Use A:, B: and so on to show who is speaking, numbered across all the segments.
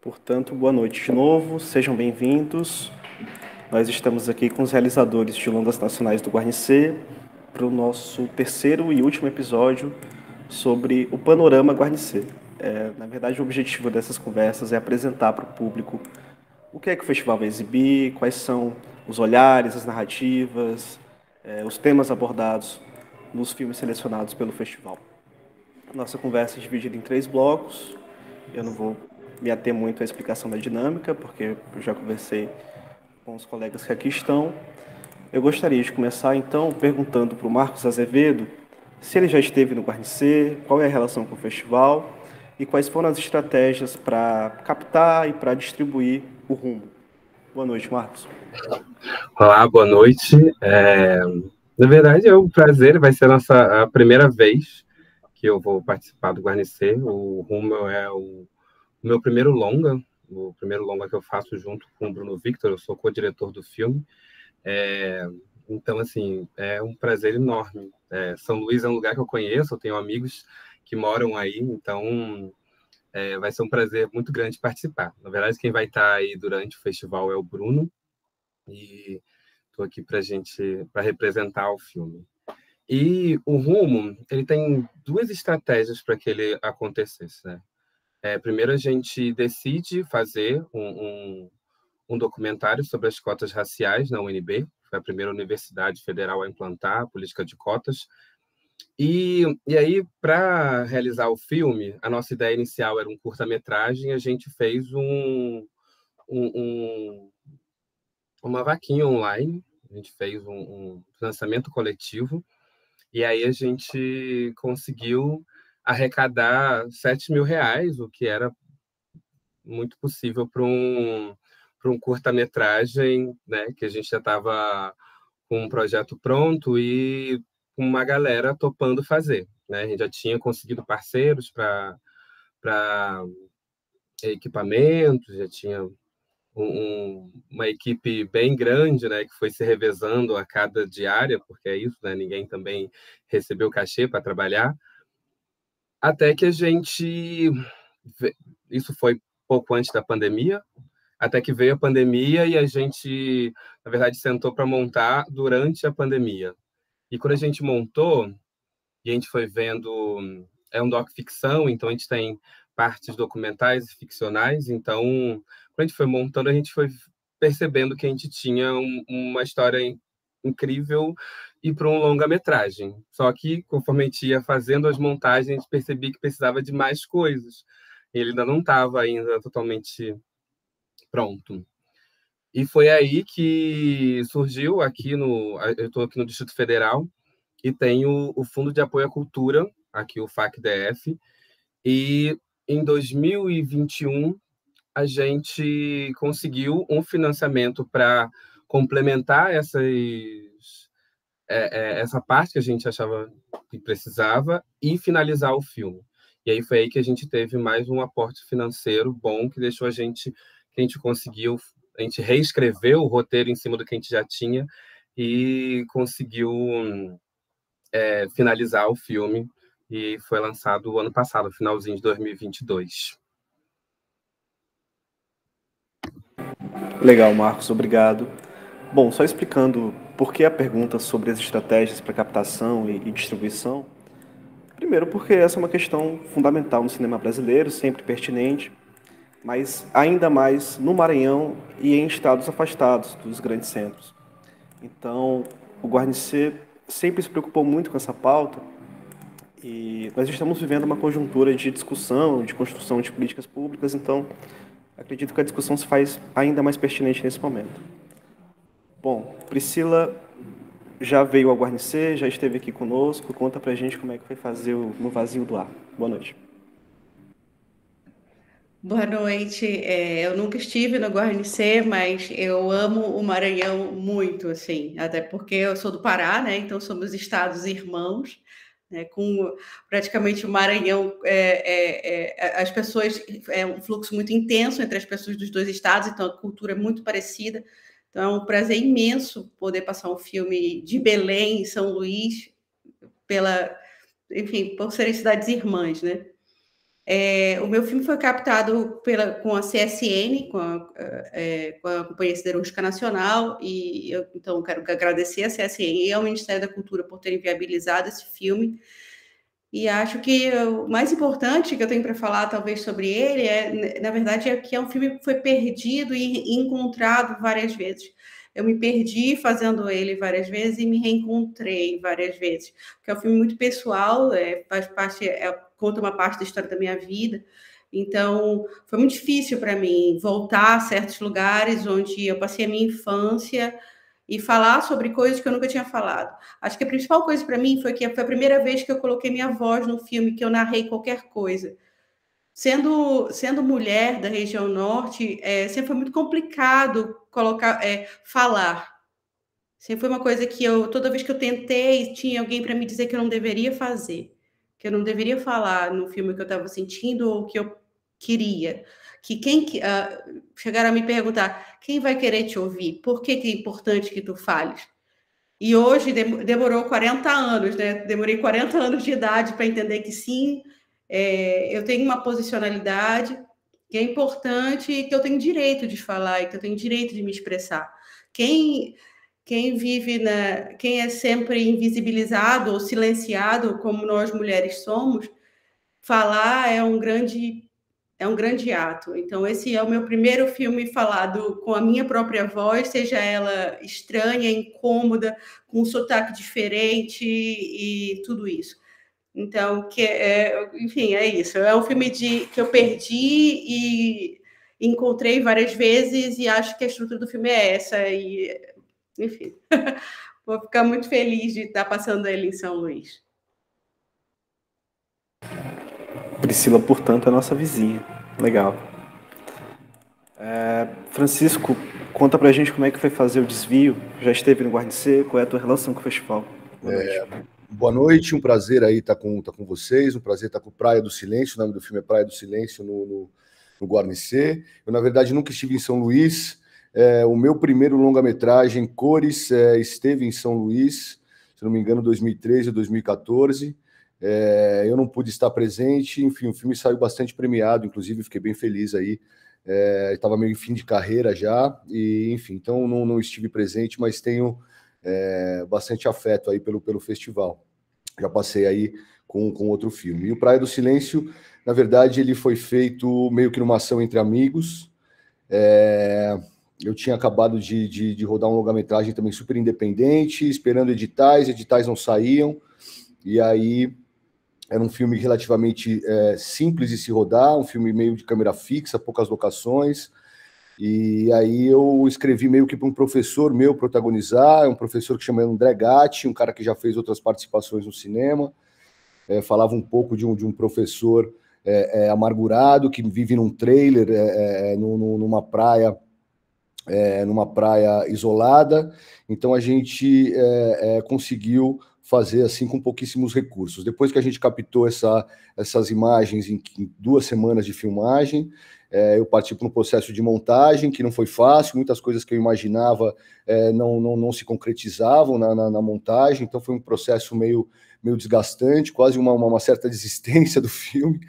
A: Portanto, boa noite de novo, sejam bem-vindos. Nós estamos aqui com os realizadores de longas nacionais do Guarnicê para o nosso terceiro e último episódio sobre o panorama Guarnicê. Na verdade, o objetivo dessas conversas é apresentar para o público o que é que o festival vai exibir, quais são os olhares, as narrativas, os temas abordados nos filmes selecionados pelo festival. Nossa conversa é dividida em 3 blocos. Eu não vou me ater muito à explicação da dinâmica, porque eu já conversei com os colegas que aqui estão. Eu gostaria de começar, então, perguntando para o Marcos Azevedo se ele já esteve no Guarnicê, qual é a relação com o festival e quais foram as estratégias para captar e para distribuir o rumo. Boa noite, Marcos.
B: Olá, boa noite. Na verdade, é um prazer, vai ser a primeira vez que eu vou participar do Guarnicê. O Rumo é o meu primeiro longa que eu faço junto com o Bruno Victor, eu sou co-diretor do filme. Então, assim, é um prazer enorme. São Luís é um lugar que eu conheço, eu tenho amigos que moram aí, então vai ser um prazer muito grande participar. Na verdade, quem vai estar aí durante o festival é o Bruno, e estou aqui para representar o filme. E o Rumo, ele tem 2 estratégias para que ele acontecesse, né? Primeiro, a gente decide fazer um documentário sobre as cotas raciais na UNB, foi a primeira universidade federal a implantar a política de cotas. E aí, para realizar o filme, a nossa ideia inicial era um curta-metragem, a gente fez uma vaquinha online, a gente fez um financiamento coletivo, e aí a gente conseguiu arrecadar R$ 7.000, o que era muito possível para um curta-metragem, né, que a gente já estava com um projeto pronto e com uma galera topando fazer, né? A gente já tinha conseguido parceiros para equipamentos, já tinha uma equipe bem grande, né, que foi se revezando a cada diária, porque é isso, né, ninguém também recebeu cachê para trabalhar, até que a gente... Isso foi pouco antes da pandemia, até que veio a pandemia e a gente, na verdade, sentou para montar durante a pandemia. E quando a gente montou, e a gente foi vendo... É um doc-ficção, então a gente tem partes documentais e ficcionais, então, quando a gente foi montando, a gente foi percebendo que a gente tinha uma história incrível e para um longa-metragem. Só que, conforme a gente ia fazendo as montagens, a gente percebia que precisava de mais coisas. Ele ainda não estava ainda totalmente pronto. E foi aí que surgiu aqui eu estou aqui no Distrito Federal e tem o Fundo de Apoio à Cultura, aqui o FAC-DF, e em 2021 a gente conseguiu um financiamento para complementar essa parte que a gente achava que precisava e finalizar o filme. E aí foi aí que a gente teve mais um aporte financeiro bom que deixou que a gente conseguiu, a gente reescreveu o roteiro em cima do que a gente já tinha e conseguiu finalizar o filme, e foi lançado o ano passado, finalzinho de 2022.
A: Legal, Marcos, obrigado. Bom, só explicando por que a pergunta sobre as estratégias para captação e distribuição. Primeiro, porque essa é uma questão fundamental no cinema brasileiro, sempre pertinente, mas ainda mais no Maranhão e em estados afastados dos grandes centros. Então, o Guarnicê sempre se preocupou muito com essa pauta e nós estamos vivendo uma conjuntura de discussão, de construção de políticas públicas, então acredito que a discussão se faz ainda mais pertinente nesse momento. Bom, Priscila já veio ao Guarnicê, já esteve aqui conosco, conta pra gente como é que foi fazer No Vazio do Ar. Boa noite.
C: Boa noite. Eu nunca estive no Guarnicê, mas eu amo o Maranhão muito, assim, até porque eu sou do Pará, né? Então somos estados irmãos, né? Com praticamente o Maranhão, as pessoas um fluxo muito intenso entre as pessoas dos 2 estados, então a cultura é muito parecida. Então é um prazer imenso poder passar um filme de Belém e São Luís enfim, por serem cidades irmãs, né? O meu filme foi captado com a CSN, com a Companhia Siderúrgica Nacional, e eu, então, quero agradecer a CSN e ao Ministério da Cultura por terem viabilizado esse filme. E acho que o mais importante que eu tenho para falar, talvez, sobre ele, na verdade, é que é um filme que foi perdido e encontrado várias vezes. Eu me perdi fazendo ele várias vezes e me reencontrei várias vezes. Porque é um filme muito pessoal, faz parte, conta uma parte da história da minha vida. Então, foi muito difícil para mim voltar a certos lugares onde eu passei a minha infância e falar sobre coisas que eu nunca tinha falado. Acho que a principal coisa para mim foi que foi a primeira vez que eu coloquei minha voz no filme, que eu narrei qualquer coisa. Sendo mulher da região norte, sempre foi muito complicado falar. Sempre foi uma coisa que toda vez que eu tentei, tinha alguém para me dizer que eu não deveria fazer, que eu não deveria falar no filme que eu estava sentindo ou que eu queria. Chegaram a me perguntar, quem vai querer te ouvir? Por que é importante que tu fales? E hoje demorou 40 anos, né? Demorei 40 anos de idade para entender que sim, eu tenho uma posicionalidade que é importante e que eu tenho direito de falar e que eu tenho direito de me expressar. Quem quem é sempre invisibilizado ou silenciado, como nós mulheres somos, falar é um grande ato. Então, esse é o meu primeiro filme falado com a minha própria voz, seja ela estranha, incômoda, com um sotaque diferente e tudo isso. Então, enfim, é isso. É um filme que eu perdi e encontrei várias vezes e acho que a estrutura do filme é essa. E, enfim, vou ficar muito feliz de estar passando ele em São Luís.
A: Priscila, portanto, é nossa vizinha. Legal. Francisco, conta pra gente como é que foi fazer o desvio. Já esteve no Guarnicê? Qual é a tua relação com o festival?
D: Boa noite. Boa noite, um prazer aí estar com vocês, um prazer estar com Praia do Silêncio, o nome do filme é Praia do Silêncio, no Guarnicê. Eu, na verdade, nunca estive em São Luís. O meu primeiro longa-metragem, Cores, esteve em São Luís, se não me engano, 2013 ou 2014. Eu não pude estar presente, enfim, o filme saiu bastante premiado, inclusive fiquei bem feliz aí. Estava meio em fim de carreira já, e enfim, então não estive presente, mas tenho bastante afeto aí pelo festival. Já passei aí com outro filme. E o Praia do Silêncio, na verdade, ele foi feito meio que numa ação entre amigos. Eu tinha acabado de rodar um longa-metragem também super independente, esperando editais não saíam, e aí era um filme relativamente simples de se rodar, um filme meio de câmera fixa, poucas locações, e aí eu escrevi meio que para um professor meu protagonizar, um professor que chama André Gatti, um cara que já fez outras participações no cinema, falava um pouco de um professor amargurado, que vive num trailer, numa praia isolada. Então a gente conseguiu fazer assim com pouquíssimos recursos. Depois que a gente captou essas imagens em 2 semanas de filmagem, eu parti para um processo de montagem que não foi fácil, muitas coisas que eu imaginava não se concretizavam na montagem, então foi um processo meio desgastante, quase uma certa desistência do filme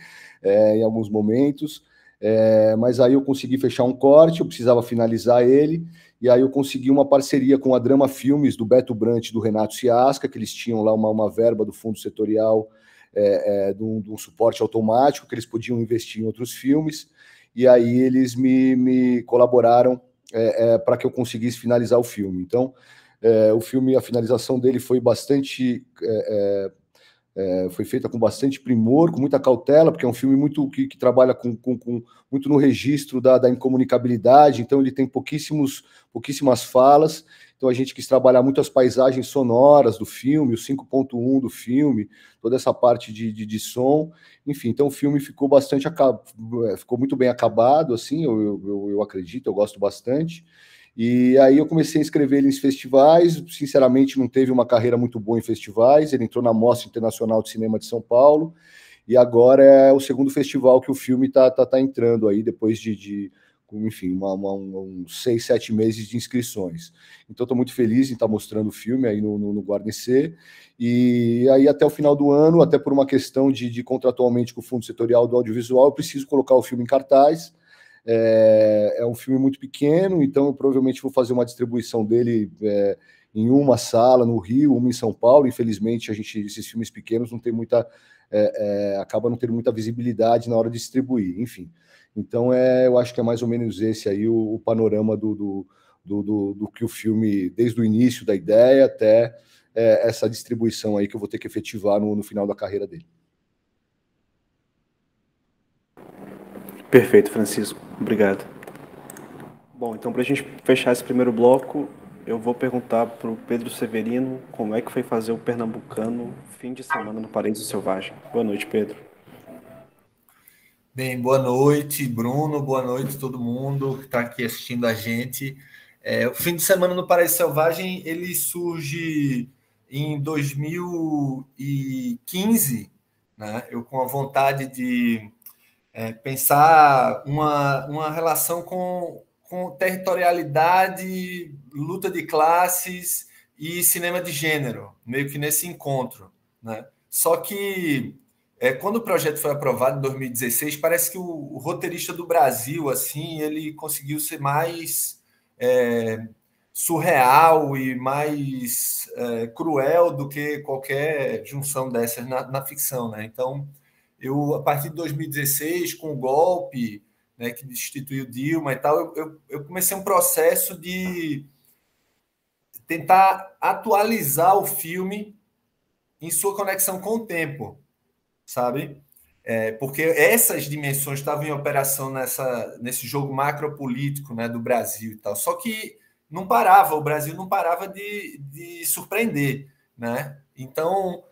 D: em alguns momentos, mas aí eu consegui fechar um corte, eu precisava finalizar ele, e aí eu consegui uma parceria com a Drama Filmes, do Beto Brant e do Renato Ciasca, que eles tinham lá uma verba do fundo setorial de um suporte automático, que eles podiam investir em outros filmes, e aí eles me colaboraram para que eu conseguisse finalizar o filme. Então, o filme, a finalização dele foi bastante... foi feita com bastante primor, com muita cautela, porque é um filme muito que trabalha muito no registro da incomunicabilidade, então ele tem pouquíssimas falas, então a gente quis trabalhar muito as paisagens sonoras do filme, o 5.1 do filme, toda essa parte de som, enfim, então o filme ficou ficou muito bem acabado, assim, eu acredito, eu gosto bastante. E aí eu comecei a inscrever ele em festivais, sinceramente não teve uma carreira muito boa em festivais, ele entrou na Mostra Internacional de Cinema de São Paulo, e agora é o segundo festival que o filme tá entrando aí, depois de enfim, uns 6, 7 meses de inscrições. Então, estou muito feliz em estar mostrando o filme aí no Guarnecer. E aí, até o final do ano, até por uma questão de contratualmente com o Fundo Setorial do Audiovisual, eu preciso colocar o filme em cartaz. É um filme muito pequeno, então eu provavelmente vou fazer uma distribuição dele em uma sala no Rio, uma em São Paulo. Infelizmente, esses filmes pequenos não tem muita, acaba não tendo muita visibilidade na hora de distribuir, enfim. Então, eu acho que é mais ou menos esse aí o panorama do que o filme, desde o início da ideia até essa distribuição aí que eu vou ter que efetivar no final da carreira dele.
A: Perfeito, Francisco. Obrigado. Bom, então, para a gente fechar esse primeiro bloco, eu vou perguntar para o Pedro Severino como é que foi fazer o Pernambucano fim de semana no Paraíso Selvagem. Boa noite, Pedro.
E: Bem, boa noite, Bruno. Boa noite a todo mundo que está aqui assistindo a gente. O fim de semana no Paraíso Selvagem, ele surge em 2015, né? Eu com a vontade de pensar uma relação com territorialidade, luta de classes e cinema de gênero, meio que nesse encontro, né? Só que quando o projeto foi aprovado em 2016, parece que o roteirista do Brasil, assim, ele conseguiu ser mais surreal e mais cruel do que qualquer junção dessas na ficção, né? Então, a partir de 2016, com o golpe, né, que destituiu Dilma e tal, eu comecei um processo de tentar atualizar o filme em sua conexão com o tempo, sabe? Porque essas dimensões estavam em operação nesse jogo macropolítico, né, do Brasil e tal. Só que não parava, o Brasil não parava de surpreender, né? Então,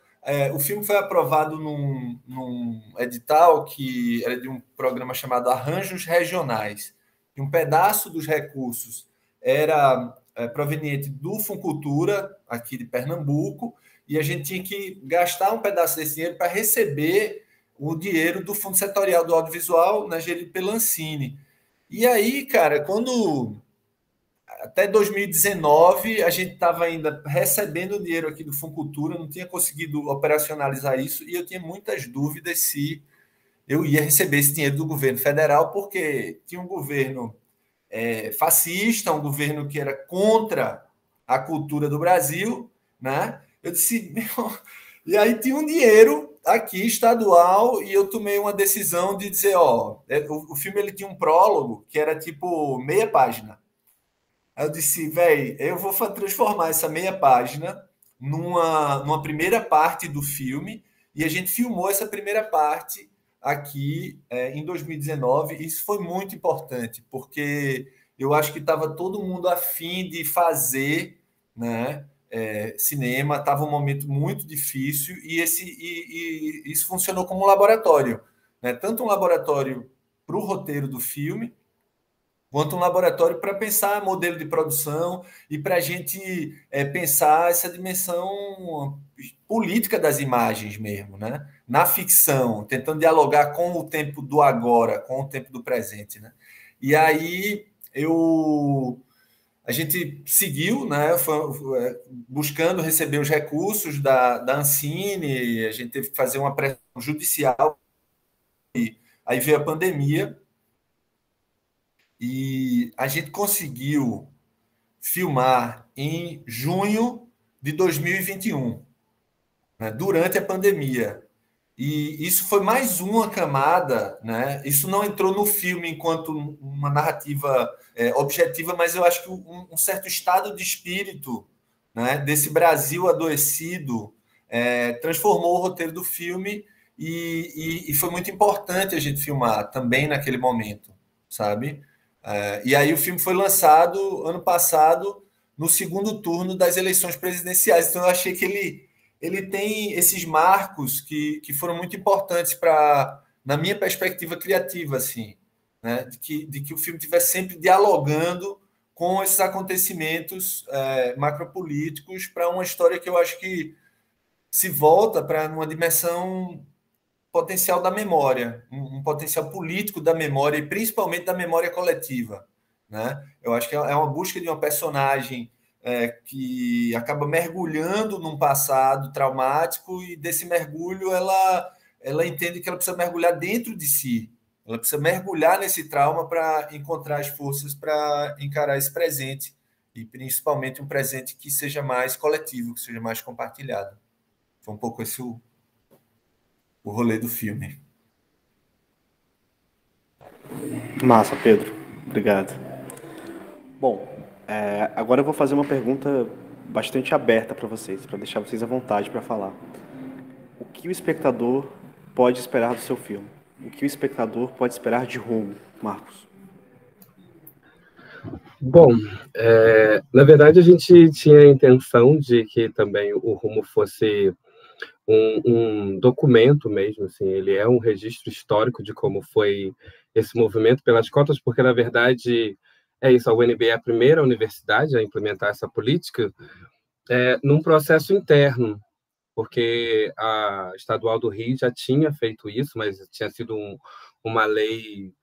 E: o filme foi aprovado num edital que era de um programa chamado Arranjos Regionais. E um pedaço dos recursos era proveniente do Funcultura, aqui de Pernambuco, e a gente tinha que gastar um pedaço desse dinheiro para receber o dinheiro do Fundo Setorial do Audiovisual, né, gerido pela Ancine. E aí, cara, até 2019, a gente estava ainda recebendo dinheiro aqui do Funcultura, não tinha conseguido operacionalizar isso, e eu tinha muitas dúvidas se eu ia receber esse dinheiro do governo federal, porque tinha um governo fascista, um governo que era contra a cultura do Brasil, né? Eu disse, e aí tinha um dinheiro aqui estadual e eu tomei uma decisão de dizer, o filme ele tinha um prólogo que era tipo meia página. Aí eu disse, velho, eu vou transformar essa meia página numa primeira parte do filme, e a gente filmou essa primeira parte aqui em 2019. Isso foi muito importante, porque eu acho que estava todo mundo a fim de fazer, né, cinema, estava um momento muito difícil, e isso funcionou como um laboratório, né? Tanto um laboratório para o roteiro do filme, quanto um laboratório para pensar modelo de produção e para a gente pensar essa dimensão política das imagens mesmo, né? Na ficção, tentando dialogar com o tempo do agora, com o tempo do presente, né? E aí a gente seguiu, né? Buscando receber os recursos da Ancine, a gente teve que fazer uma pressão judicial, e aí veio a pandemia, e a gente conseguiu filmar em junho de 2021, né, durante a pandemia. E isso foi mais uma camada, né? Isso não entrou no filme enquanto uma narrativa objetiva, mas eu acho que um certo estado de espírito, né, desse Brasil adoecido transformou o roteiro do filme, e foi muito importante a gente filmar também naquele momento, sabe? E aí o filme foi lançado ano passado, no segundo turno das eleições presidenciais. Então eu achei que ele tem esses marcos que foram muito importantes na minha perspectiva criativa, assim, né? De que o filme estivesse sempre dialogando com esses acontecimentos macropolíticos, para uma história que eu acho que se volta para uma dimensão potencial da memória, um potencial político da memória, e principalmente da memória coletiva, né? Eu acho que é uma busca de uma personagem que acaba mergulhando num passado traumático, e desse mergulho ela entende que ela precisa mergulhar dentro de si, ela precisa mergulhar nesse trauma para encontrar as forças para encarar esse presente, e principalmente um presente que seja mais coletivo, que seja mais compartilhado. Foi um pouco esse o rolê do filme.
A: Massa, Pedro. Obrigado. Bom, agora eu vou fazer uma pergunta bastante aberta para vocês, para deixar vocês à vontade para falar. O que o espectador pode esperar do seu filme? O que o espectador pode esperar de Rumo, Marcos?
B: Bom, na verdade a gente tinha a intenção de que também o Rumo fosse um documento mesmo, assim, ele é um registro histórico de como foi esse movimento pelas cotas, porque na verdade é isso, a UNB é a primeira universidade a implementar essa política num processo interno, porque a Estadual do Rio já tinha feito isso, mas tinha sido uma lei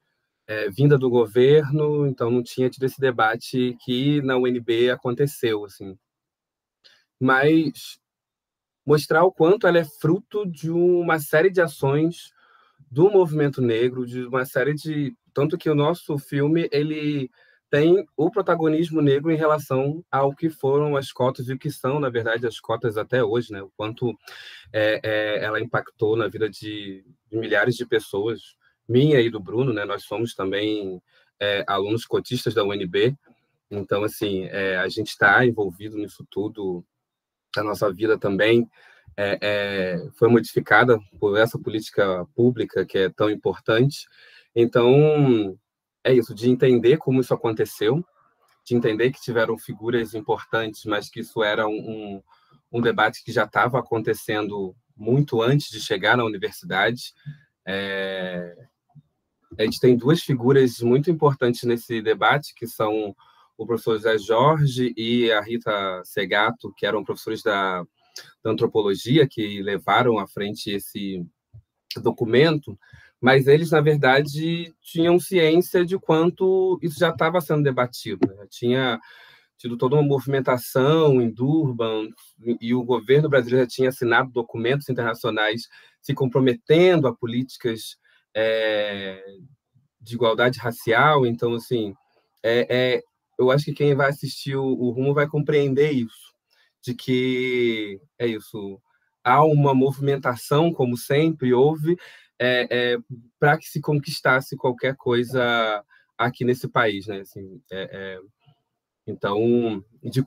B: vinda do governo, então não tinha tido esse debate que na UNB aconteceu, assim. Mas mostrar o quanto ela é fruto de uma série de ações do movimento negro, de uma série de... Tanto que o nosso filme, ele tem o protagonismo negro em relação ao que foram as cotas e o que são, na verdade, as cotas até hoje, né? O quanto ela impactou na vida de milhares de pessoas, minha e do Bruno, né? Nós somos também alunos cotistas da UNB, então, assim, a gente está envolvido nisso tudo, a nossa vida também foi modificada por essa política pública que é tão importante. Então, é isso, de entender como isso aconteceu, de entender que tiveram figuras importantes, mas que isso era um debate que já estava acontecendo muito antes de chegar na universidade. A gente tem duas figuras muito importantes nesse debate, que são o professor José Jorge e a Rita Segato, que eram professores da antropologia, que levaram à frente esse documento, mas eles, na verdade, tinham ciência de quanto isso já estava sendo debatido, né? Tinha tido toda uma movimentação em Durban, e o governo brasileiro já tinha assinado documentos internacionais se comprometendo a políticas de igualdade racial. Então, assim, eu acho que quem vai assistir o Rumo vai compreender isso, de que é isso, há uma movimentação, como sempre houve, para que se conquistasse qualquer coisa aqui nesse país, né? Assim, então, de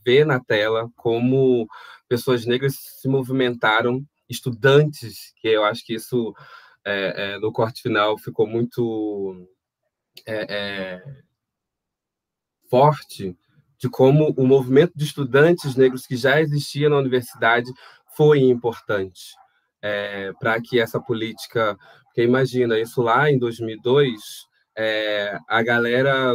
B: ver na tela como pessoas negras se movimentaram, estudantes, que eu acho que isso no corte final ficou muito forte, de como o movimento de estudantes negros que já existia na universidade foi importante para que essa política... Porque imagina, isso lá em 2002, a galera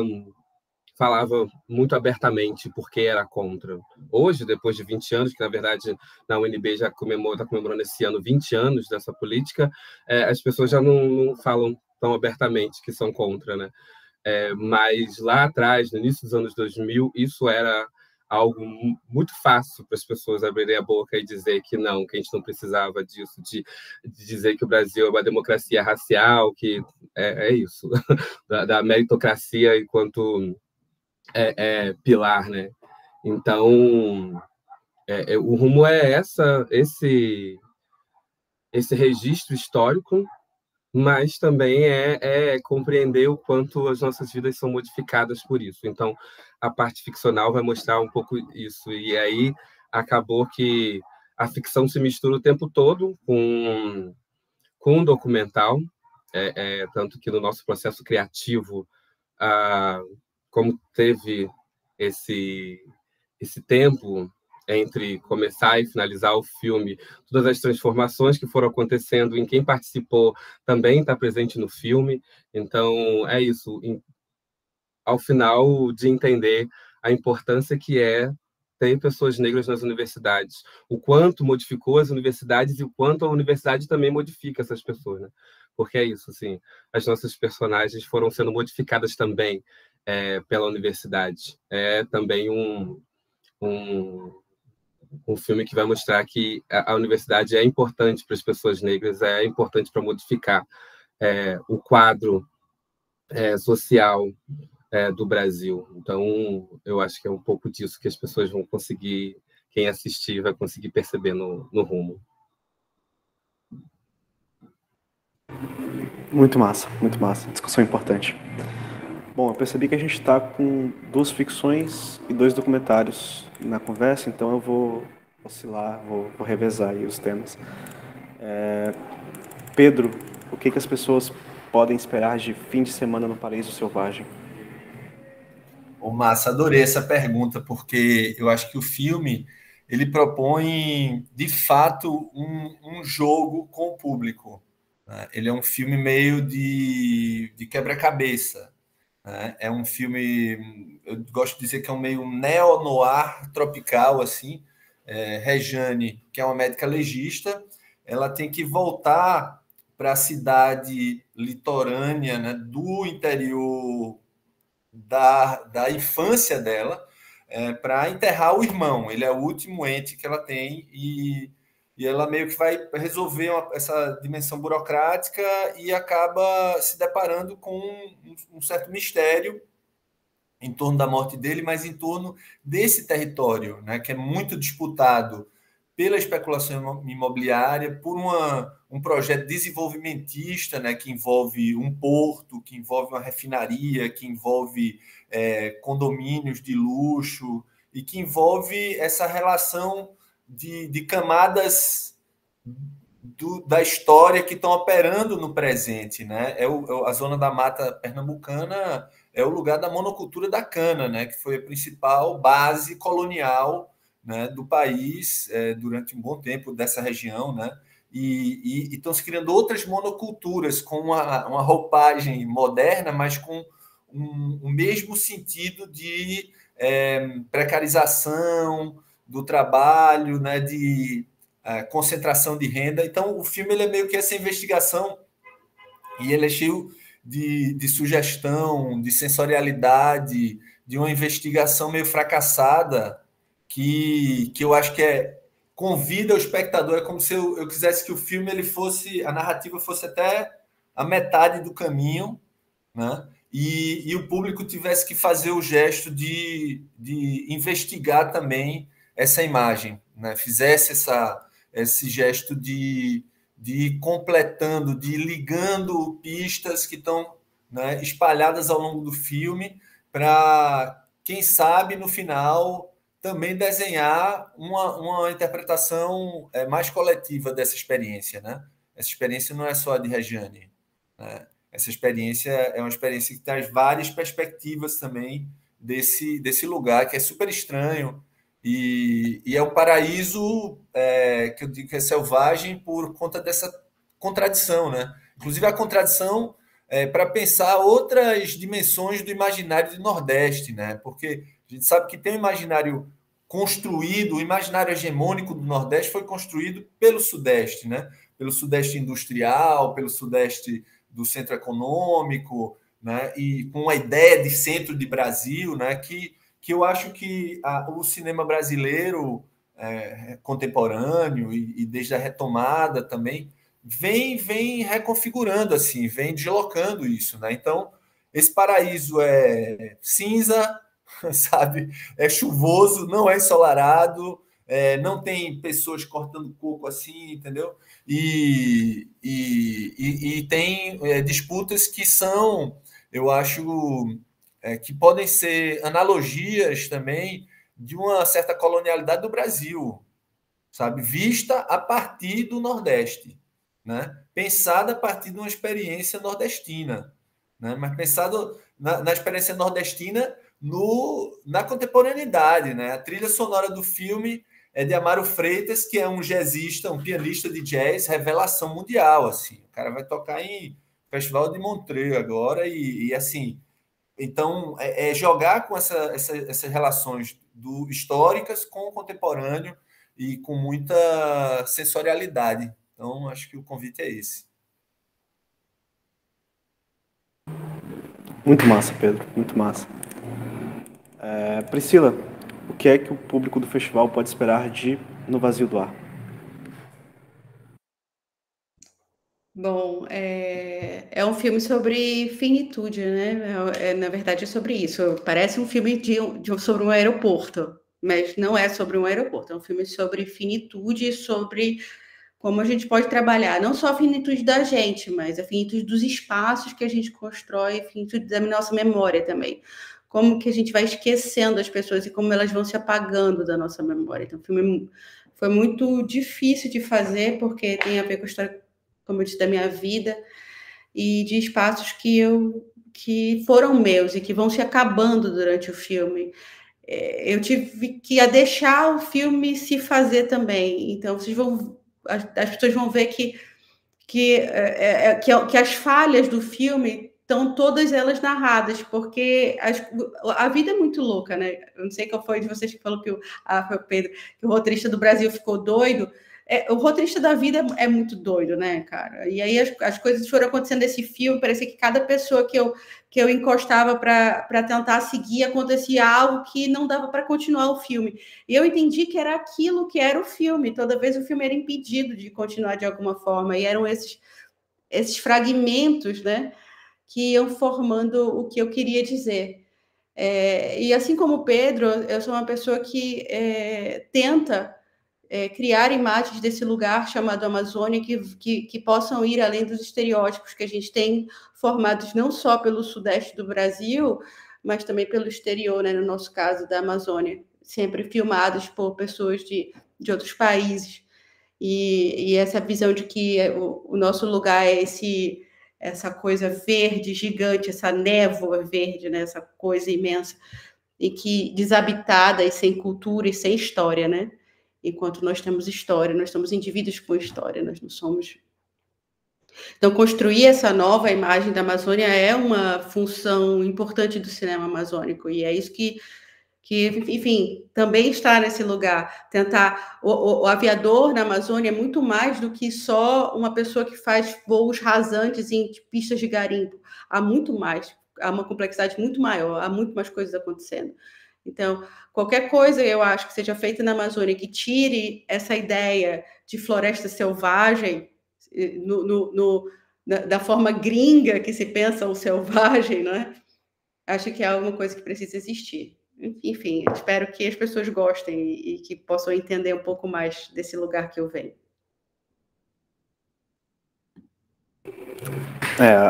B: falava muito abertamente porque era contra. Hoje, depois de 20 anos, que na verdade na UNB já está comemorando esse ano 20 anos dessa política, as pessoas já não falam tão abertamente que são contra, né? Mas lá atrás, no início dos anos 2000, isso era algo muito fácil para as pessoas abrirem a boca e dizer que não, que a gente não precisava disso, de dizer que o Brasil é uma democracia racial, que é isso, da meritocracia enquanto pilar, né? Então, o Rumo é esse registro histórico, mas também compreender o quanto as nossas vidas são modificadas por isso. Então, a parte ficcional vai mostrar um pouco isso. E aí acabou que a ficção se mistura o tempo todo com um documental, tanto que no nosso processo criativo, como teve esse tempo entre começar e finalizar o filme, todas as transformações que foram acontecendo, em quem participou também está presente no filme. Então, é isso. Ao final, de entender a importância que é tem pessoas negras nas universidades, o quanto modificou as universidades e o quanto a universidade também modifica essas pessoas, né? Porque é isso, assim, as nossas personagens foram sendo modificadas também pela universidade. É também um filme que vai mostrar que a universidade é importante para as pessoas negras, é importante para modificar o quadro social do Brasil. Então, eu acho que é um pouco disso que as pessoas vão conseguir, quem assistir vai conseguir perceber no Rumo.
A: Muito massa, discussão importante. Bom, eu percebi que a gente está com 2 ficções e 2 documentários na conversa, então eu vou oscilar, vou revezar aí os temas. Pedro, o que as pessoas podem esperar de fim de semana no Paraíso Selvagem?
E: Ô, Massa, adorei essa pergunta, porque eu acho que o filme ele propõe, de fato, um jogo com o público, né? Ele é um filme meio de quebra-cabeça, né? É um filme, eu gosto de dizer que é um meio neo-noir tropical, assim. Rejane, que é uma médica legista, ela tem que voltar para a cidade litorânea, né, do interior da infância dela, para enterrar o irmão. Ele é o último ente que ela tem e ela meio que vai resolver essa dimensão burocrática e acaba se deparando com um certo mistério em torno da morte dele, mas em torno desse território, né, que é muito disputado pela especulação imobiliária, por um projeto desenvolvimentista, né, que envolve um porto, que envolve uma refinaria, que envolve condomínios de luxo e que envolve essa relação de camadas da história que estão operando no presente, né? A Zona da Mata Pernambucana é o lugar da monocultura da cana, né? Que foi a principal base colonial, né, do país durante um bom tempo dessa região, né? E estão se criando outras monoculturas com uma roupagem moderna, mas com o mesmo sentido de precarização do trabalho, né, de concentração de renda. Então, o filme ele é meio que essa investigação e ele é cheio de sugestão, de sensorialidade, de uma investigação meio fracassada que eu acho que convida o espectador. É como se eu quisesse que o filme a narrativa fosse até a metade do caminho, né? E o público tivesse que fazer o gesto de investigar também essa imagem, né? Fizesse esse gesto de ir completando, de ir ligando pistas que estão, né, espalhadas ao longo do filme para, quem sabe, no final também desenhar uma interpretação mais coletiva dessa experiência, né? Essa experiência não é só a de Rejane, né? Essa experiência é uma experiência que traz várias perspectivas também desse lugar, que é super estranho, e é o paraíso que eu digo que é selvagem por conta dessa contradição, né? Inclusive a contradição para pensar outras dimensões do imaginário do Nordeste, né? Porque a gente sabe que tem um imaginário construído, o imaginário hegemônico do Nordeste foi construído pelo Sudeste, né? Pelo Sudeste industrial, pelo Sudeste do centro econômico, né? E com uma ideia de centro de Brasil, né? Que eu acho que o cinema brasileiro contemporâneo e desde a retomada também vem reconfigurando, assim, vem deslocando isso, né? Então, esse paraíso é cinza, sabe? É chuvoso, não é ensolarado, não tem pessoas cortando coco assim, entendeu? E tem disputas que são, eu acho, que podem ser analogias também de uma certa colonialidade do Brasil, sabe? Vista a partir do Nordeste, né? Pensada a partir de uma experiência nordestina, né? Mas pensado na experiência nordestina na contemporaneidade, né? A trilha sonora do filme é de Amaro Freitas, que é um jazzista, um pianista de jazz, revelação mundial, assim. O cara vai tocar em Festival de Montreux agora e assim. Então, jogar com essas relações históricas com o contemporâneo e com muita sensorialidade. Então, acho que o convite é esse.
A: Muito massa, Pedro, muito massa. Priscila, o que é que o público do festival pode esperar de No Vazio do Ar?
C: Bom, é um filme sobre finitude, né? Na verdade, é sobre isso. Parece um filme sobre um aeroporto, mas não é sobre um aeroporto. É um filme sobre finitude, sobre como a gente pode trabalhar, não só a finitude da gente, mas a finitude dos espaços que a gente constrói, a finitude da nossa memória também. Como que a gente vai esquecendo as pessoas e como elas vão se apagando da nossa memória. Então, o filme foi muito difícil de fazer, porque tem a ver com a história, como eu disse, da minha vida e de espaços que foram meus e que vão se acabando durante o filme. Eu tive que deixar o filme se fazer também. Então, as pessoas vão ver que as falhas do filme estão todas elas narradas, porque a vida é muito louca, né? Eu não sei qual foi de vocês que falou foi o Pedro, que o roteirista do Brasil ficou doido. O roteirista da vida é muito doido, né, cara? E aí as coisas foram acontecendo nesse filme, parecia que cada pessoa que eu encostava para tentar seguir, acontecia algo que não dava para continuar o filme. E eu entendi que era aquilo que era o filme. Toda vez o filme era impedido de continuar de alguma forma. E eram esses fragmentos, né, que iam formando o que eu queria dizer. E assim como o Pedro, eu sou uma pessoa que tenta criar imagens desse lugar chamado Amazônia que possam ir além dos estereótipos que a gente tem formados não só pelo sudeste do Brasil, mas também pelo exterior, né, no nosso caso, da Amazônia, sempre filmados por pessoas de outros países. E essa visão de que o nosso lugar é essa coisa verde, gigante, essa névoa verde, né, essa coisa imensa, e que desabitada e sem cultura e sem história, né? Enquanto nós temos história, nós somos indivíduos com história, nós não somos. Então, construir essa nova imagem da Amazônia é uma função importante do cinema amazônico, e é isso que enfim, também está nesse lugar. Tentar. O aviador na Amazônia é muito mais do que só uma pessoa que faz voos rasantes em pistas de garimpo. Há muito mais, há uma complexidade muito maior, há muito mais coisas acontecendo. Então, qualquer coisa, eu acho, que seja feita na Amazônia que tire essa ideia de floresta selvagem da forma gringa que se pensa o selvagem, né? Acho que é alguma coisa que precisa existir. Enfim, espero que as pessoas gostem e que possam entender um pouco mais desse lugar que eu venho.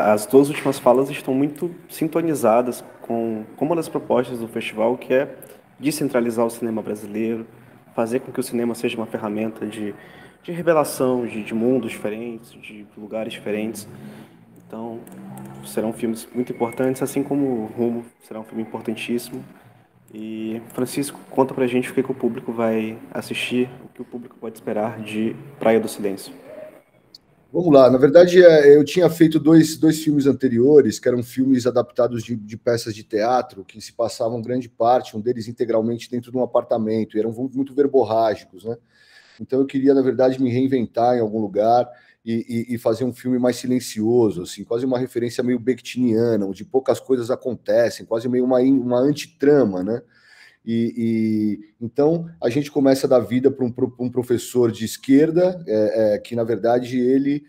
A: As duas últimas falas estão muito sintonizadas com uma das propostas do festival, que é descentralizar o cinema brasileiro, fazer com que o cinema seja uma ferramenta de revelação de mundos diferentes, de lugares diferentes. Então, serão filmes muito importantes, assim como o Rumo será um filme importantíssimo. E, Francisco, conta pra gente o que o público vai assistir, o que o público pode esperar de Praia do Silêncio.
D: Vamos lá, na verdade eu tinha feito dois filmes anteriores, que eram filmes adaptados de peças de teatro, que se passavam grande parte, um deles integralmente dentro de um apartamento, e eram muito verborrágicos, né? Então eu queria, na verdade, me reinventar em algum lugar e fazer um filme mais silencioso, assim, quase uma referência meio Bakhtiniana, onde poucas coisas acontecem, quase meio uma antitrama, né? Então a gente começa a dar vida para um professor de esquerda, que na verdade ele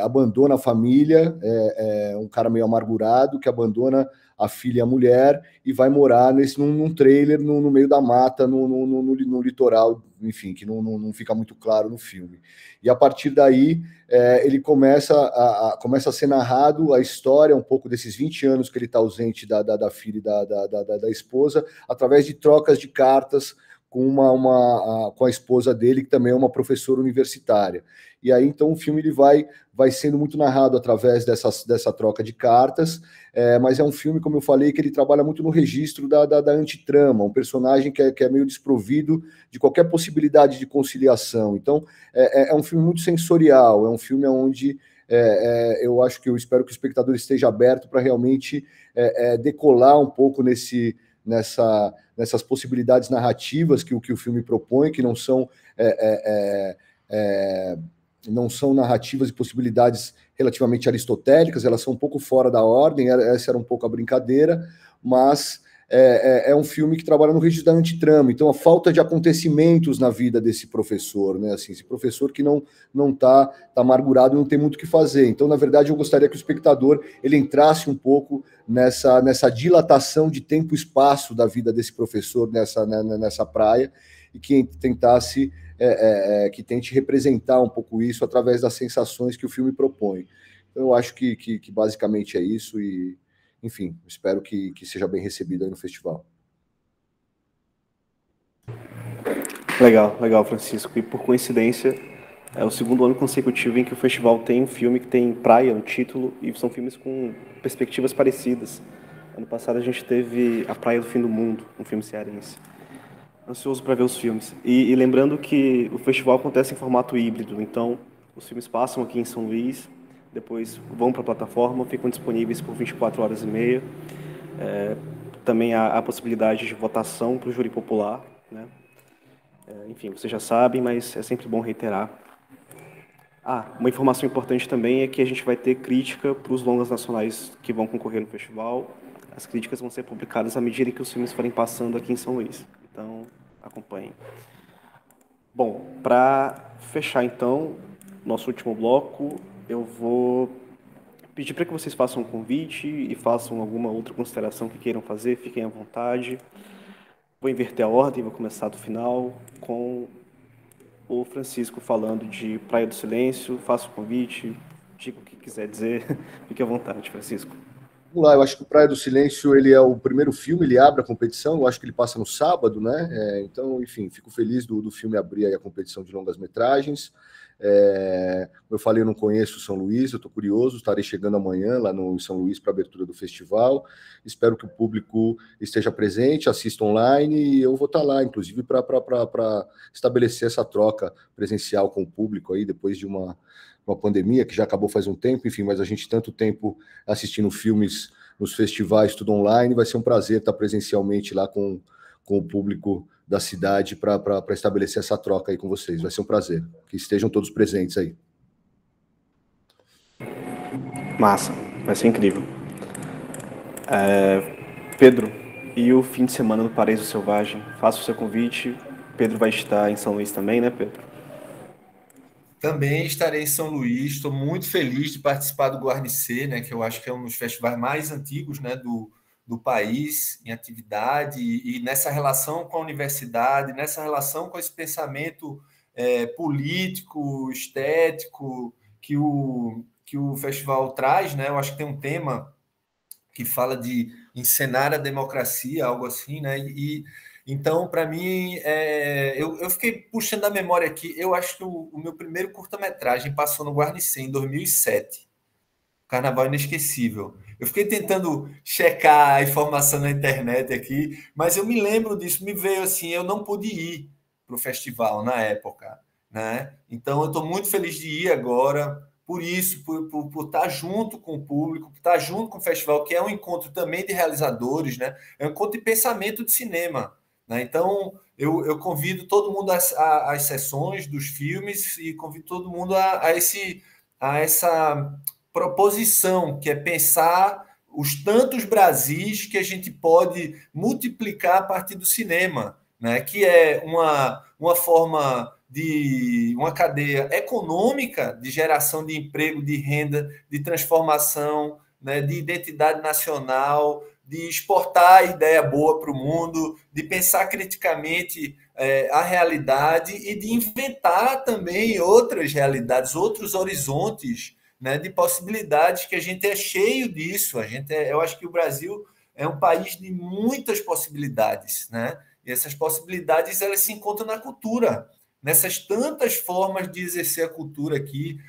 D: abandona a família, um cara meio amargurado que abandona a filha e a mulher e vai morar num trailer no meio da mata, no litoral, enfim, que não fica muito claro no filme. E a partir daí ele começa a ser narrado a história um pouco desses 20 anos que ele está ausente da filha e da esposa, através de trocas de cartas com a esposa dele, que também é uma professora universitária. E aí, então, o filme ele vai sendo muito narrado através dessa troca de cartas, mas é um filme, como eu falei, que ele trabalha muito no registro da antitrama, um personagem que é meio desprovido de qualquer possibilidade de conciliação. Então, é um filme muito sensorial, é um filme onde eu espero que o espectador esteja aberto para realmente decolar um pouco nesse nessas possibilidades narrativas que o filme propõe, que não são narrativas e possibilidades relativamente aristotélicas, elas são um pouco fora da ordem, essa era um pouco a brincadeira, mas é um filme que trabalha no registro da antitrama, então a falta de acontecimentos na vida desse professor, né? Assim, esse professor que não tá amargurado, não tem muito o que fazer. Então, na verdade, eu gostaria que o espectador ele entrasse um pouco nessa dilatação de tempo e espaço da vida desse professor nessa praia, e que tentasse que tente representar um pouco isso através das sensações que o filme propõe. Então, eu acho que basicamente é isso e, enfim, espero que seja bem recebido aí no festival.
A: Legal, Francisco. E por coincidência, é o segundo ano consecutivo em que o festival tem um filme que tem praia no título e são filmes com perspectivas parecidas. Ano passado a gente teve A Praia do Fim do Mundo, um filme cearense. Ansioso para ver os filmes. E lembrando que o festival acontece em formato híbrido, então os filmes passam aqui em São Luís, depois vão para a plataforma, ficam disponíveis por 24 horas e meia. Também há a possibilidade de votação para o júri popular, né? Enfim, vocês já sabem, mas é sempre bom reiterar. Uma informação importante também é que a gente vai ter crítica para os longas nacionais que vão concorrer no festival. As críticas vão ser publicadas à medida que os filmes forem passando aqui em São Luís. Então, acompanhem. Bom, para fechar, então, nosso último bloco, eu vou pedir para que vocês façam um convite e façam alguma outra consideração que queiram fazer, fiquem à vontade. Vou inverter a ordem, vou começar do final com o Francisco falando de Praia do Silêncio. Faça o convite, diga o que quiser dizer, fique à vontade, Francisco.
D: Vamos lá, eu acho que o Praia do Silêncio ele é o primeiro filme, ele abre a competição, eu acho que ele passa no sábado, né? Então, enfim, fico feliz do filme abrir aí a competição de longas-metragens. Como eu falei, eu não conheço São Luís, eu estou curioso, estarei chegando amanhã lá no São Luís para a abertura do festival. Espero que o público esteja presente, assista online, e eu vou estar lá, inclusive, para estabelecer essa troca presencial com o público aí, depois de uma pandemia que já acabou faz um tempo, enfim, mas a gente tanto tempo assistindo filmes nos festivais, tudo online, vai ser um prazer estar presencialmente lá com o público da cidade para estabelecer essa troca aí com vocês. Vai ser um prazer. Que estejam todos presentes aí.
A: Massa, vai ser incrível. Pedro, e o fim de semana no Paraíso Selvagem? Faça o seu convite. Pedro vai estar em São Luís também, né, Pedro?
E: Também estarei em São Luís, estou muito feliz de participar do Guarnicê, né, que eu acho que é um dos festivais mais antigos, né, do país, em atividade, e nessa relação com a universidade, nessa relação com esse pensamento político, estético, que o festival traz, né? Eu acho que tem um tema que fala de encenar a democracia, algo assim, né? Então, para mim, eu fiquei puxando a memória aqui. Eu acho que o meu primeiro curta-metragem passou no Guarnicê em 2007. Carnaval Inesquecível. Eu fiquei tentando checar a informação na internet aqui, mas eu me lembro disso. Me veio assim, eu não pude ir para o festival na época, né? Então, eu estou muito feliz de ir agora. Por isso, por estar junto com o público, por estar junto com o festival, que é um encontro também de realizadores, né? É um encontro de pensamento de cinema. Né? Então, eu convido todo mundo às sessões dos filmes e convido todo mundo a essa proposição, que é pensar os tantos Brasis que a gente pode multiplicar a partir do cinema, né? Que é uma forma de uma cadeia econômica de geração de emprego, de renda, de transformação, né? De identidade nacional, de exportar a ideia boa para o mundo, de pensar criticamente a realidade e de inventar também outras realidades, outros horizontes, né, de possibilidades, que a gente é cheio disso. Eu acho que o Brasil é um país de muitas possibilidades, né? E essas possibilidades elas se encontram na cultura, nessas tantas formas de exercer a cultura aqui.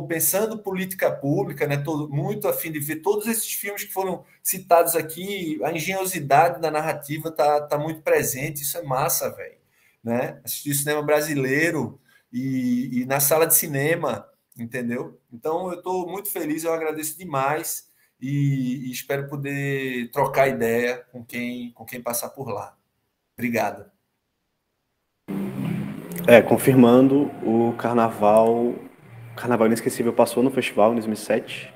E: Pensando política pública, né? Muito a fim de ver todos esses filmes que foram citados aqui, a engenhosidade da narrativa tá muito presente, isso é massa, velho. Né? Assistir cinema brasileiro e na sala de cinema, entendeu? Então, eu estou muito feliz, eu agradeço demais e espero poder trocar ideia com quem passar por lá. Obrigado.
A: Confirmando, o Carnaval Inesquecível passou no festival em 2007.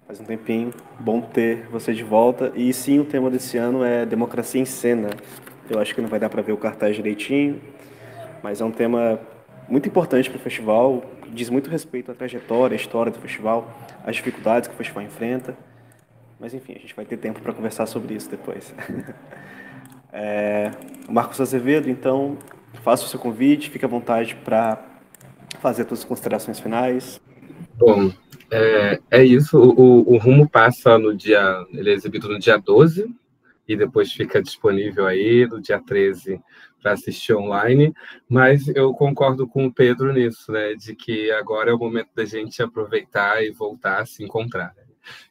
A: Faz um tempinho, bom ter você de volta. E sim, o tema desse ano é Democracia em Cena. Eu acho que não vai dar para ver o cartaz direitinho, mas é um tema muito importante para o festival, diz muito respeito à trajetória, à história do festival, às dificuldades que o festival enfrenta. Mas enfim, a gente vai ter tempo para conversar sobre isso depois. Marcos Azevedo, então, faça o seu convite, fique à vontade para fazer suas considerações finais.
B: Bom, é isso. O Rumo passa no dia... Ele é exibido no dia 12 e depois fica disponível aí no dia 13 para assistir online. Mas eu concordo com o Pedro nisso, né? De que agora é o momento da gente aproveitar e voltar a se encontrar.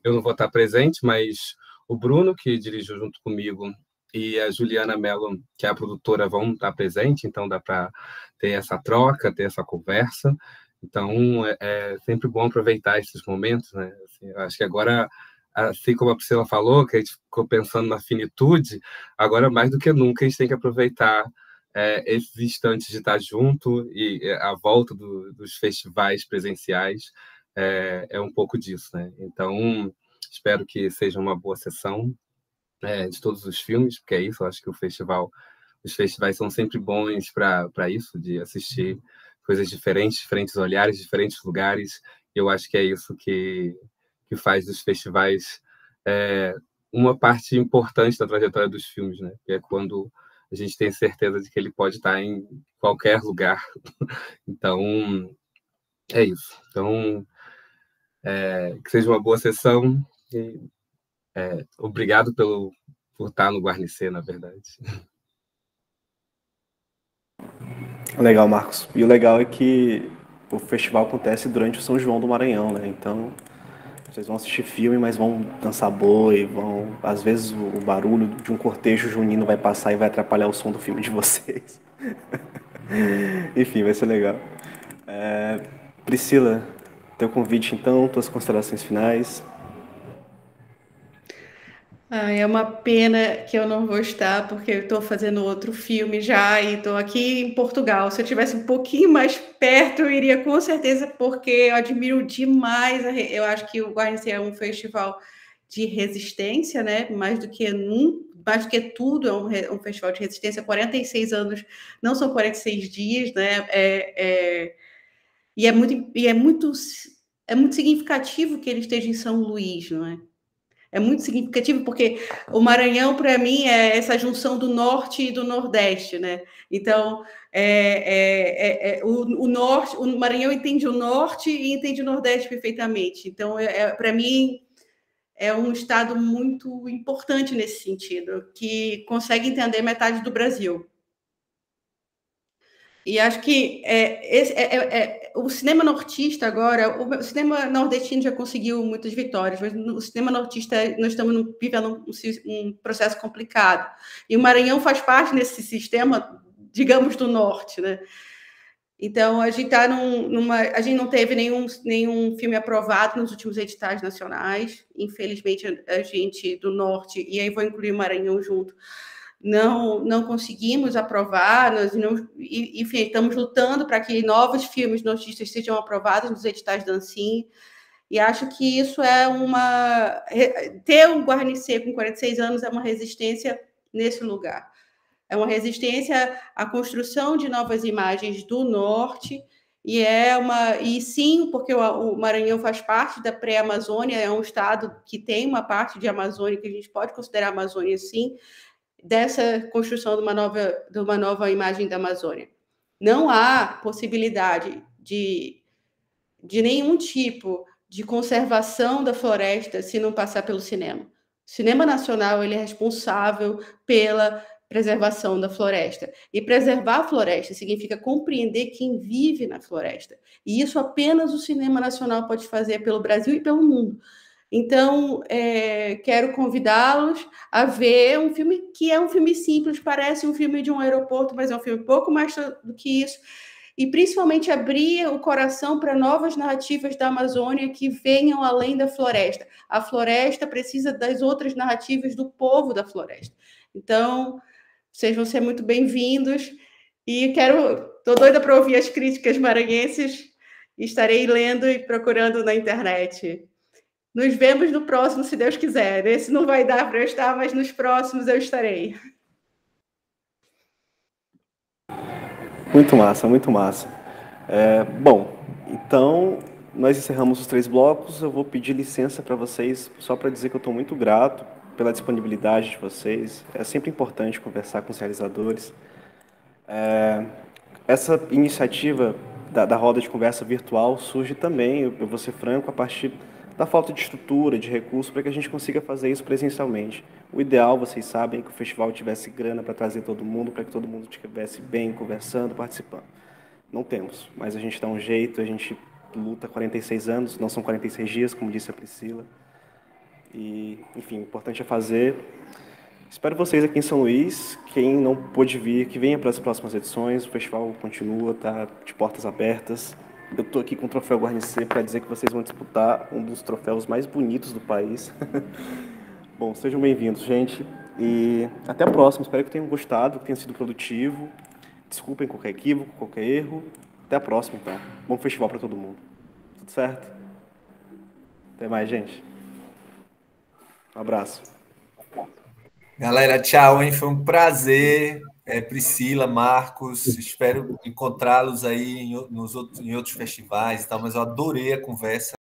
B: Eu não vou estar presente, mas o Bruno, que dirigiu junto comigo, e a Juliana Mello, que é a produtora, vão estar presente, então dá para ter essa troca, ter essa conversa. Então, é sempre bom aproveitar esses momentos, né? Assim, eu acho que agora, assim como a Priscila falou, que a gente ficou pensando na finitude, agora mais do que nunca a gente tem que aproveitar esses instantes de estar junto e a volta dos festivais presenciais é um pouco disso, né? Então, espero que seja uma boa sessão de todos os filmes, porque é isso, eu acho que os festivais são sempre bons para isso, de assistir coisas diferentes, diferentes olhares, diferentes lugares, e eu acho que é isso que faz dos festivais uma parte importante da trajetória dos filmes, né? Que é quando a gente tem certeza de que ele pode estar em qualquer lugar. Então, é isso. Então, que seja uma boa sessão e obrigado por estar no Guarnicê, na verdade.
A: Legal, Marcos. E o legal é que o festival acontece durante o São João do Maranhão, né? Então, vocês vão assistir filme, mas vão dançar boi, às vezes o barulho de um cortejo junino vai passar e vai atrapalhar o som do filme de vocês. Enfim, vai ser legal. Priscila, teu convite então, tuas considerações finais.
C: É uma pena que eu não vou estar, porque eu estou fazendo outro filme já e estou aqui em Portugal. Se eu estivesse um pouquinho mais perto, eu iria com certeza, porque eu admiro demais. Eu acho que o Guarnicê é um festival de resistência, né? Mais do que tudo, é um festival de resistência. 46 anos não são 46 dias, né? E é muito significativo que ele esteja em São Luís, não é? É muito significativo porque o Maranhão, para mim, é essa junção do norte e do nordeste, né? Então, o norte, o Maranhão entende o norte e entende o nordeste perfeitamente. Então, para mim, é um estado muito importante nesse sentido, que consegue entender metade do Brasil. E acho que o cinema nortista agora, o cinema nordestino já conseguiu muitas vitórias, mas no cinema nortista nós estamos vivendo um processo complicado. E o Maranhão faz parte desse sistema, digamos, do norte, né? Então, a gente está a gente não teve nenhum filme aprovado nos últimos editais nacionais. Infelizmente, a gente do norte, e aí vou incluir o Maranhão junto, não conseguimos aprovar, enfim, estamos lutando para que novos filmes nortistas sejam aprovados nos editais da Ancine, e acho que isso ter um Guarnicê com 46 anos é uma resistência nesse lugar. É uma resistência à construção de novas imagens do norte, e sim, porque o Maranhão faz parte da pré-Amazônia, é um estado que tem uma parte de Amazônia que a gente pode considerar Amazônia, sim, dessa construção de uma nova imagem da Amazônia. Não há possibilidade de nenhum tipo de conservação da floresta se não passar pelo cinema. O cinema nacional ele é responsável pela preservação da floresta. E preservar a floresta significa compreender quem vive na floresta. E isso apenas o cinema nacional pode fazer pelo Brasil e pelo mundo. Então, quero convidá-los a ver um filme que é um filme simples, parece um filme de um aeroporto, mas é um filme pouco mais do que isso. e principalmente abrir o coração para novas narrativas da Amazônia que venham além da floresta. A floresta precisa das outras narrativas do povo da floresta. Então, vocês vão ser muito bem-vindos e estou doida para ouvir as críticas maranhenses e estarei lendo e procurando na internet. Nos vemos no próximo, se Deus quiser. Esse não vai dar para eu estar, mas nos próximos eu estarei.
A: Muito massa, muito massa. Bom, então nós encerramos os 3 blocos. Eu vou pedir licença para vocês, só para dizer que eu estou muito grato pela disponibilidade de vocês. É sempre importante conversar com os realizadores. Essa iniciativa da roda de conversa virtual surge também, eu vou ser franco, a partir da falta de estrutura, de recursos, para que a gente consiga fazer isso presencialmente. O ideal, vocês sabem, é que o festival tivesse grana para trazer todo mundo, para que todo mundo estivesse bem, conversando, participando. Não temos, mas a gente dá um jeito, a gente luta 46 anos, não são 46 dias, como disse a Priscila. E, enfim, o importante é fazer. Espero vocês aqui em São Luís. Quem não pôde vir, que venha para as próximas edições. O festival continua, está de portas abertas. Eu estou aqui com o troféu Guarnicê para dizer que vocês vão disputar um dos troféus mais bonitos do país. Bom, sejam bem-vindos, gente. E até a próxima. Espero que tenham gostado, que tenha sido produtivo. Desculpem qualquer equívoco, qualquer erro. Até a próxima, então. Bom festival para todo mundo. Tudo certo? Até mais, gente. Um abraço.
E: Galera, tchau, hein? Foi um prazer. Priscila, Marcos, espero encontrá-los aí em outros festivais e tal, mas eu adorei a conversa.